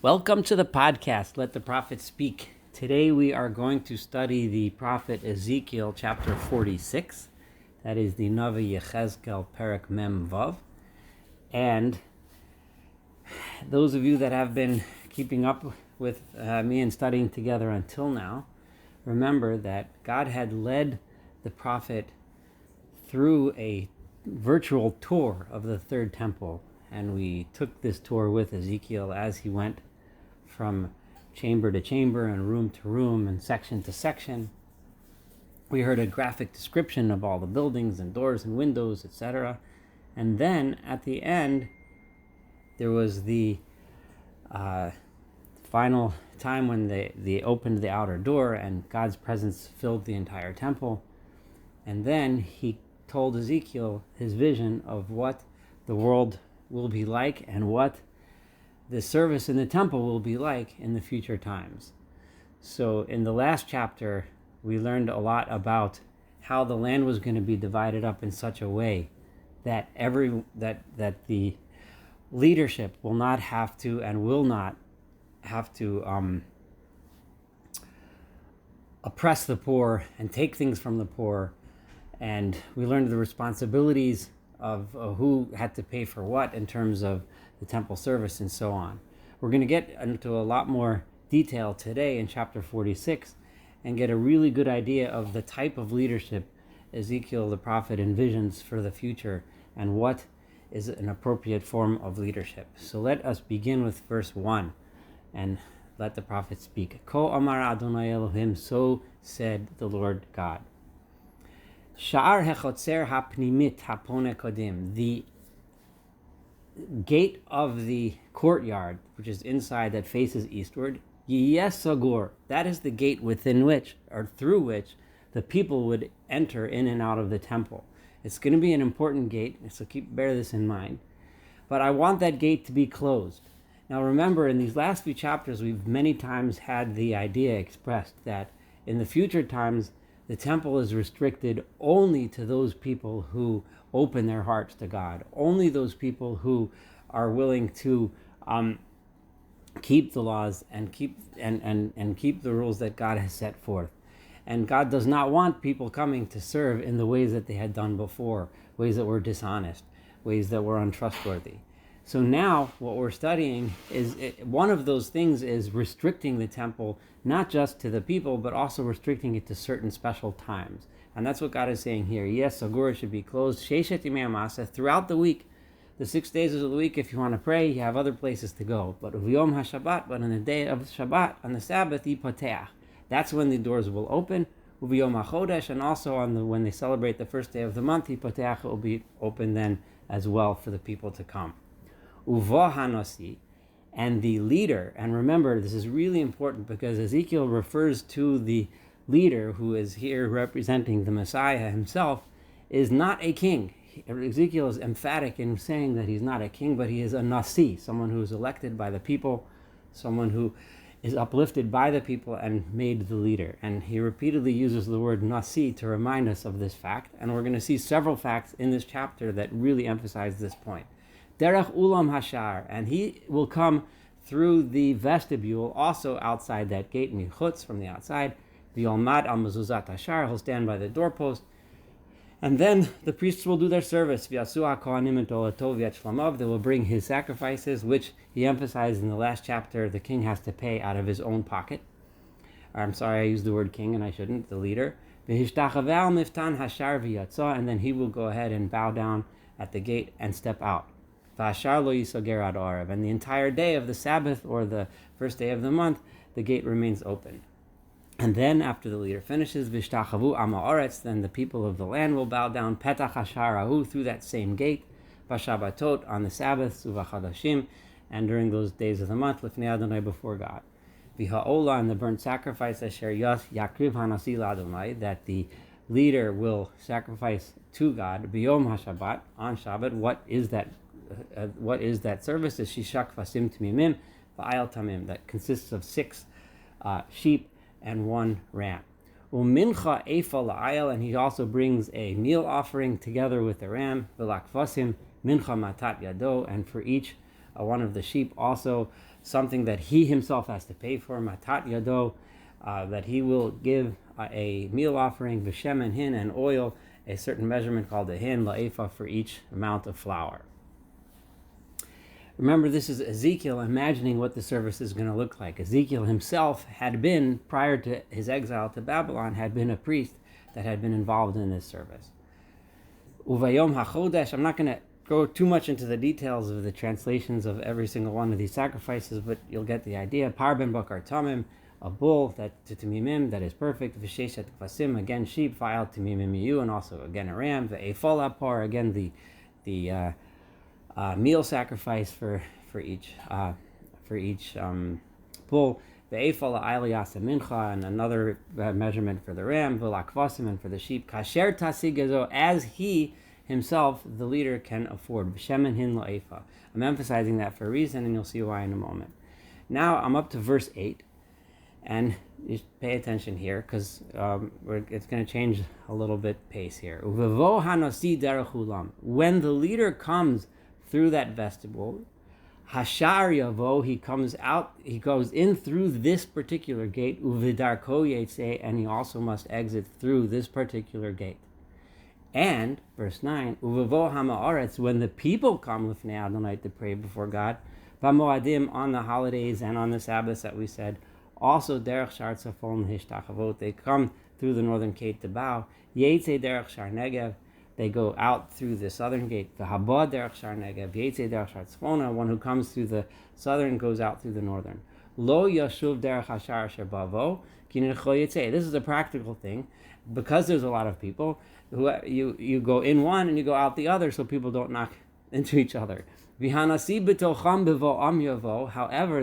Welcome to the podcast, Let the Prophet Speak. Today we are going to study the prophet Ezekiel chapter 46. That is the Navi Yechezkel Perek Mem Vav. And those of you that have been keeping up with me and studying together until now, remember that God had led the prophet through a virtual tour of the third temple. And we took this tour with Ezekiel as he went from chamber to chamber and room to room and section to section. We heard a graphic description of all the buildings and doors and windows, etc. And then at the end, there was the final time when they opened the outer door and God's presence filled the entire temple. And then he told Ezekiel his vision of what the world will be like and what the service in the temple will be like in the future times. So in the last chapter, we learned a lot about how the land was going to be divided up in such a way that that the leadership will not have to and will not have to oppress the poor and take things from the poor. And we learned the responsibilities of who had to pay for what in terms of the temple service and so on. We're going to get into a lot more detail today in chapter 46 and get a really good idea of the type of leadership Ezekiel the prophet envisions for the future and what is an appropriate form of leadership. So let us begin with verse 1 and let the prophet speak. Ko amar Adonai Elohim, so said the Lord God. Sha'ar hechotzer hapnimit hapone kodim, the gate of the courtyard, which is inside that faces eastward, Sagur, that is the gate within which, or through which, the people would enter in and out of the temple. It's going to be an important gate, so bear this in mind. But I want that gate to be closed. Now remember, in these last few chapters, we've many times had the idea expressed that in the future times, the temple is restricted only to those people who open their hearts to God, only those people who are willing to keep the laws and keep the rules that God has set forth. And God does not want people coming to serve in the ways that they had done before, ways that were dishonest, ways that were untrustworthy. So now what we're studying is one of those things is restricting the temple, not just to the people, but also restricting it to certain special times. And that's what God is saying here. Yes, Sagur should be closed. Sheshet Yimei Hamasa, throughout the week. The 6 days of the week, if you want to pray, you have other places to go. But Uviyom HaShabbat, but on the day of Shabbat, on the Sabbath, Yipoteach. That's when the doors will open. Uviyom HaChodesh, and also when they celebrate the first day of the month, Yipoteach will be open then as well for the people to come. Uvo HaNasi, and the leader, and remember, this is really important because Ezekiel refers to the leader who is here representing the Messiah himself, is not a king. Ezekiel is emphatic in saying that he's not a king, but he is a Nasi, someone who is elected by the people, someone who is uplifted by the people and made the leader. And he repeatedly uses the word Nasi to remind us of this fact, and we're going to see several facts in this chapter that really emphasize this point. Derech Ulam Hashar, and he will come through the vestibule, also outside that gate, Michutz, from the outside. V'yolmad al mezuzat hashar, he'll stand by the doorpost. And then the priests will do their service. V'yasu ha'kohanim et olato v'yat shlamav, they will bring his sacrifices, which he emphasized in the last chapter, the king has to pay out of his own pocket. I'm sorry, I used the word king and I shouldn't, the leader. V'hishtachaveh al miftan hashar v'yatzah, and then he will go ahead and bow down at the gate and step out. V'ashar lo yisoger ad orav, and the entire day of the Sabbath or the first day of the month, the gate remains open. And then after the leader finishes, V'shtachavu am ha'aretz, then the people of the land will bow down, Petach hasharahu, through that same gate, V'shabbatot, on the Sabbaths, Uv'chadashim, and during those days of the month, Lifnei Adonai, before God. V'ha'olah, and the burnt sacrifice, Asher yakriv hanasi l'Adonai, that the leader will sacrifice to God, B'yom ha'shabbat, on Shabbat. What is that service? Is shishak vasim t'mimim, v'ayal tamim, that consists of 6 sheep and 1 ram. Umincha efa la'ayal, and he also brings a meal offering together with the ram, v'lakvasim mincha matat yado, and for each one of the sheep, also something that he himself has to pay for, matat yado, that he will give a meal offering, v'shem and hin, and oil, a certain measurement called a hin, la'efa, for each amount of flour. Remember, this is Ezekiel imagining what the service is going to look like. Ezekiel himself had been, prior to his exile to Babylon, had been a priest that had been involved in this service. Uvayom hachodesh, I'm not going to go too much into the details of the translations of every single one of these sacrifices, but you'll get the idea. Parben bakar tamim, a bull that to timimim, that is perfect. V'sheshet kvasim, again sheep. V'al timimim yu, and also again a ram. V'efol apar, again the meal sacrifice for each bull. Ve'efal ha'iliyas mincha, and another measurement for the ram. V'lakvasim, and for the sheep. Kasher tasigazo, as he himself, the leader, can afford. B'shemen hin la'efa. I'm emphasizing that for a reason, and you'll see why in a moment. Now I'm up to verse 8, and you pay attention here, because it's going to change a little bit pace here. Uvevo hanasi derech ulam. When the leader comes through that vestibule, hashar yavo, he comes out, he goes in through this particular gate, uvidarko yetze, and he also must exit through this particular gate. And, verse 9, Uvevo ha'ma'aretz, when the people come lifnei Adonai to pray before God, b'moadim, on the holidays and on the Sabbaths that we said, also derech shar tzafon hishtachavot, they come through the northern gate to bow, yetze derech shar negev, they go out through the southern gate, the haba derech shar negev, yetze derech shar tzfona, one who comes through the southern goes out through the northern. Lo yashuv derech hashar asher bavo, ki necho yetze. This is a practical thing, because there's a lot of people, you go in one and you go out the other, so people don't knock into each other. However,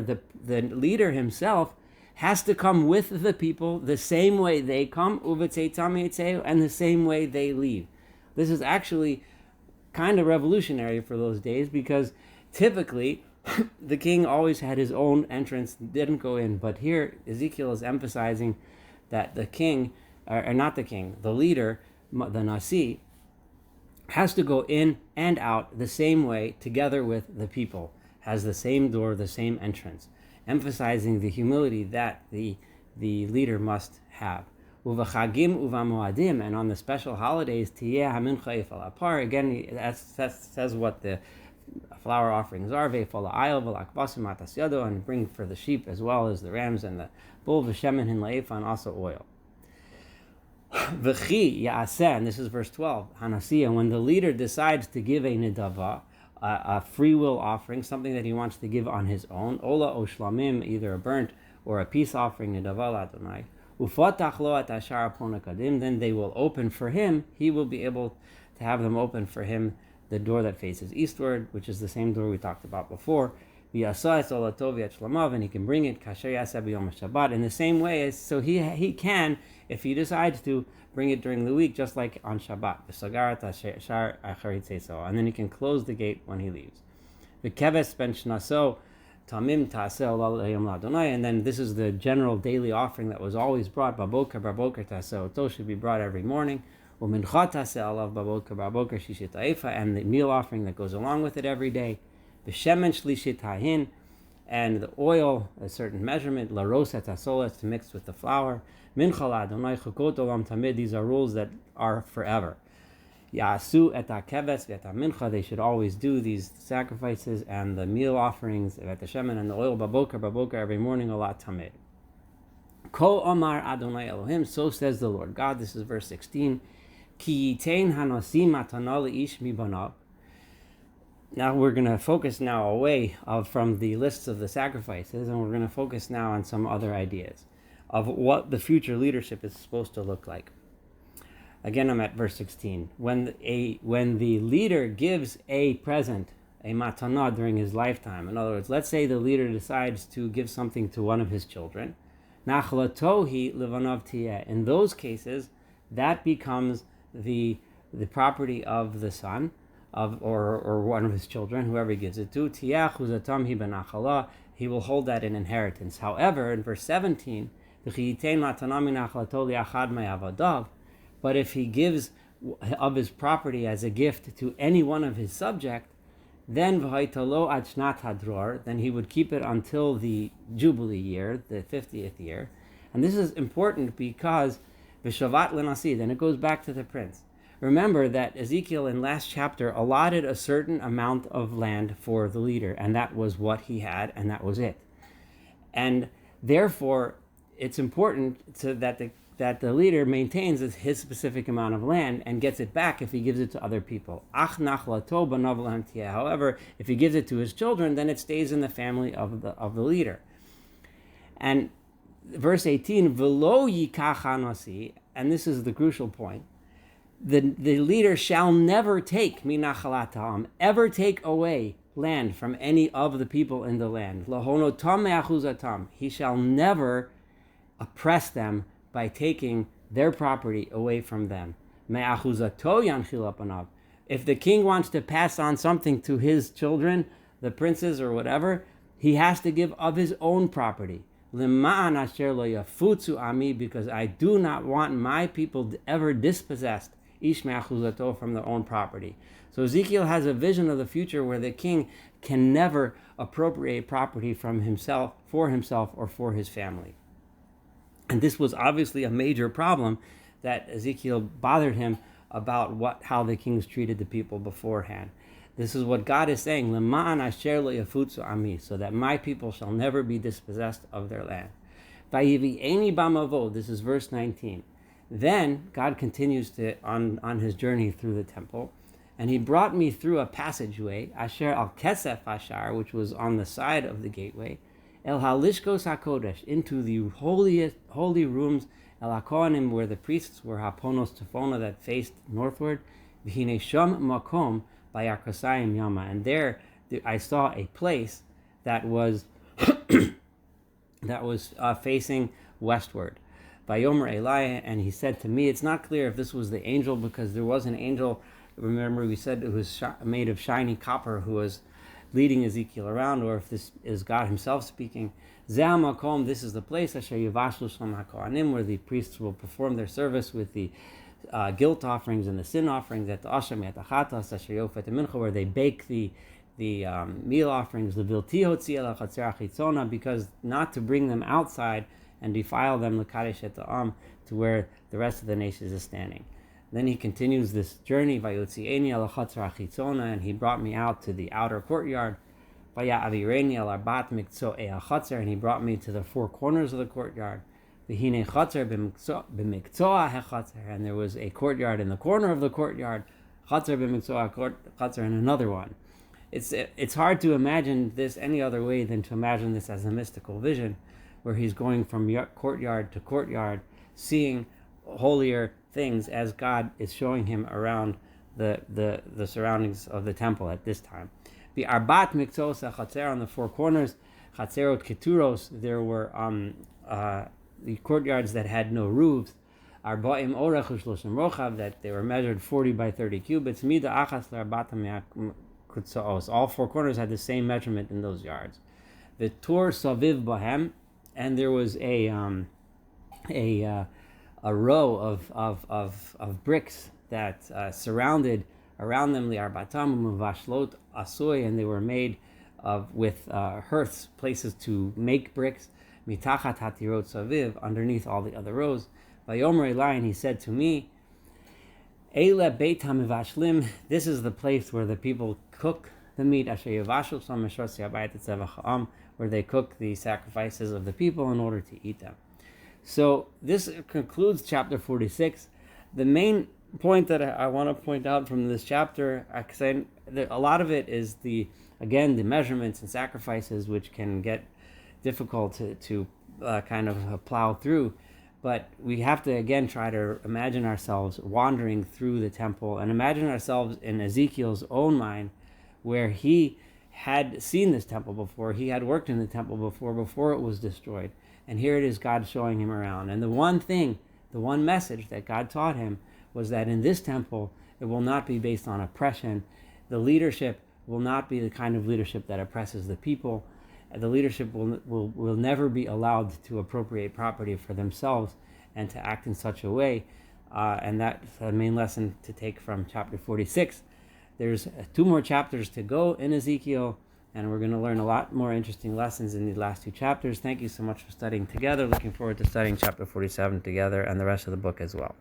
the leader himself has to come with the people the same way they come, and the same way they leave. This is actually kind of revolutionary for those days, because typically the king always had his own entrance, didn't go in. But here Ezekiel is emphasizing that the king, or not the king, the leader, the Nasi, has to go in and out the same way together with the people, has the same door, the same entrance, emphasizing the humility that the leader must have. Uvachagim uvamoadim, and on the special holidays, tiyeh hamincha yefal apar, again, that says what the flour offerings are, ve'efal ha'ayil v'lakvasim atas yado, and bring for the sheep as well as the rams and the bull, v'shemen hin la'efa, and also oil. V'chi ya'aseh, and this is verse 12, Hanasiya, when the leader decides to give a nidava, a free will offering, something that he wants to give on his own, ola o shlamim, either a burnt or a peace offering, nidava l'Adonai, ufatach lo at ashar ponakadim, then they will open for him, he will be able to have them open for him the door that faces eastward, which is the same door we talked about before, v'yasa es olato v'yat and he can bring it kasher yaseh b'yom Shabbat, in the same way as, so he can, if he decides to, bring it during the week, just like on Shabbat. And then he can close the gate when he leaves. And then this is the general daily offering that was always brought. It should be brought every morning. And the meal offering that goes along with it every day. And the oil, a certain measurement, laros et asolas, to mix with the flour. Mincha Adonai chukot olam tamid, these are rules that are forever. Ya'asu et ha'keves v'et ha'mincha, they should always do these sacrifices and the meal offerings, v'et ha'shemen, and the oil, baboker, every morning, olat tamid. Ko omar Adonai Elohim, so says the Lord God, this is verse 16, ki yitein hanosim matana le'ish mibanav. Now we're going to focus now away from the lists of the sacrifices, and we're going to focus now on some other ideas of what the future leadership is supposed to look like. Again, I'm at verse 16. When the leader gives a present, a matana, during his lifetime, in other words, let's say the leader decides to give something to one of his children, nachlatohi levanav tiyeh. In those cases, that becomes the property of the son, or one of his children, whoever he gives it to. Tiyeh chuzatam hi benachala, he will hold that in inheritance. However, in verse 17, but if he gives of his property as a gift to any one of his subjects, Then v'haitalo ad shnat hadror, then he would keep it until the Jubilee year, the 50th year. And this is important because v'shavat lenasi, then it goes back to the prince. Remember that Ezekiel in last chapter allotted a certain amount of land for the leader, and that was what he had, and that was it. And therefore, it's important that the leader maintains his specific amount of land and gets it back if he gives it to other people. However, if he gives it to his children, then it stays in the family of the leader. And verse 18, V'lo yikach hanasi, and this is the crucial point, the leader shall never take minachalat ha'am, ever take away land from any of the people in the land. Lahonotam me'achuzatam, he shall never oppress them by taking their property away from them. Me'achuzato yanchil apanav, if the king wants to pass on something to his children, the princes or whatever, he has to give of his own property. Lema'an asher lo yafutzu ami, because I do not want my people ever dispossessed ish me'achuzato, from their own property. So Ezekiel has a vision of the future where the king can never appropriate property from himself, or for his family. And this was obviously a major problem that Ezekiel bothered him about how the kings treated the people beforehand. This is what God is saying, Lema'an asher lo yafutzu ami, so that my people shall never be dispossessed of their land. Vayivi'eni b'mavo, this is verse 19. Then God continues on his journey through the temple, and he brought me through a passageway, asher al kesef ashar, which was on the side of the gateway, el halishkos hakodesh, into the holy rooms, el hakohanim, where the priests were, haponos tefona, that faced northward, v'hine shom makom bayakosayim yama, and there I saw a place that was facing westward. Vayomer Eli, and he said to me, it's not clear if this was the angel, because there was an angel, remember we said it was made of shiny copper, who was leading Ezekiel around, or if this is God himself speaking. Zeh makom, this is the place, asher yivashlu shlam hakohanim, where the priests will perform their service with the guilt offerings and the sin offerings at the Asham at the Chatas, asher yofet mincha, where they bake the meal offerings, the vilti hotzi el chatzer chitzona, because not to bring them outside and defile them, l'kadesh et ha'am, to where the rest of the nations is standing. Then he continues this journey, vayotzieni el chatzer chitzona, and he brought me out to the outer courtyard, vayavireni el arbat mikzoei chatzer, and he brought me to the four corners of the courtyard, v'hine chatzer b'mikzoa hechatzer, and there was a courtyard in the corner of the courtyard, chatzer b'mikzoa chatzer, and another one. It's hard to imagine this any other way than to imagine this as a mystical vision, where he's going from courtyard to courtyard, seeing holier things as God is showing him around the surroundings of the temple at this time. The arbat miktzos chatzer, on the four corners, chatzerot keturos, there were the courtyards that had no roofs, arba'im orech u'shloshim rochav, that they were measured 40 by 30 cubits, mida achas l'arbatam kutzaos, all four corners had the same measurement in those yards. The tur saviv bahem, and there was a row of bricks that surrounded around them, li'arbatam muvashlot asoy, and they were made with hearths, places to make bricks, mitachat hatirot saviv, underneath all the other rows. Vayomer Eli, and he said to me, Eile beit hamivashlim, this is the place where the people cook the meat, asher yivashul sham meshros yabayit etzevach ha'am, where they cook the sacrifices of the people in order to eat them. So this concludes chapter 46. The main point that I want to point out from this chapter, because a lot of it is the measurements and sacrifices, which can get difficult to kind of plow through. But we have to again try to imagine ourselves wandering through the temple and imagine ourselves in Ezekiel's own mind, where he had seen this temple before, he had worked in the temple before it was destroyed. And here it is God showing him around. And the one message that God taught him was that in this temple, it will not be based on oppression. The leadership will not be the kind of leadership that oppresses the people. The leadership will never be allowed to appropriate property for themselves and to act in such a way. And that's the main lesson to take from chapter 46, There's 2 more chapters to go in Ezekiel, and we're going to learn a lot more interesting lessons in these last 2 chapters. Thank you so much for studying together. Looking forward to studying chapter 47 together and the rest of the book as well.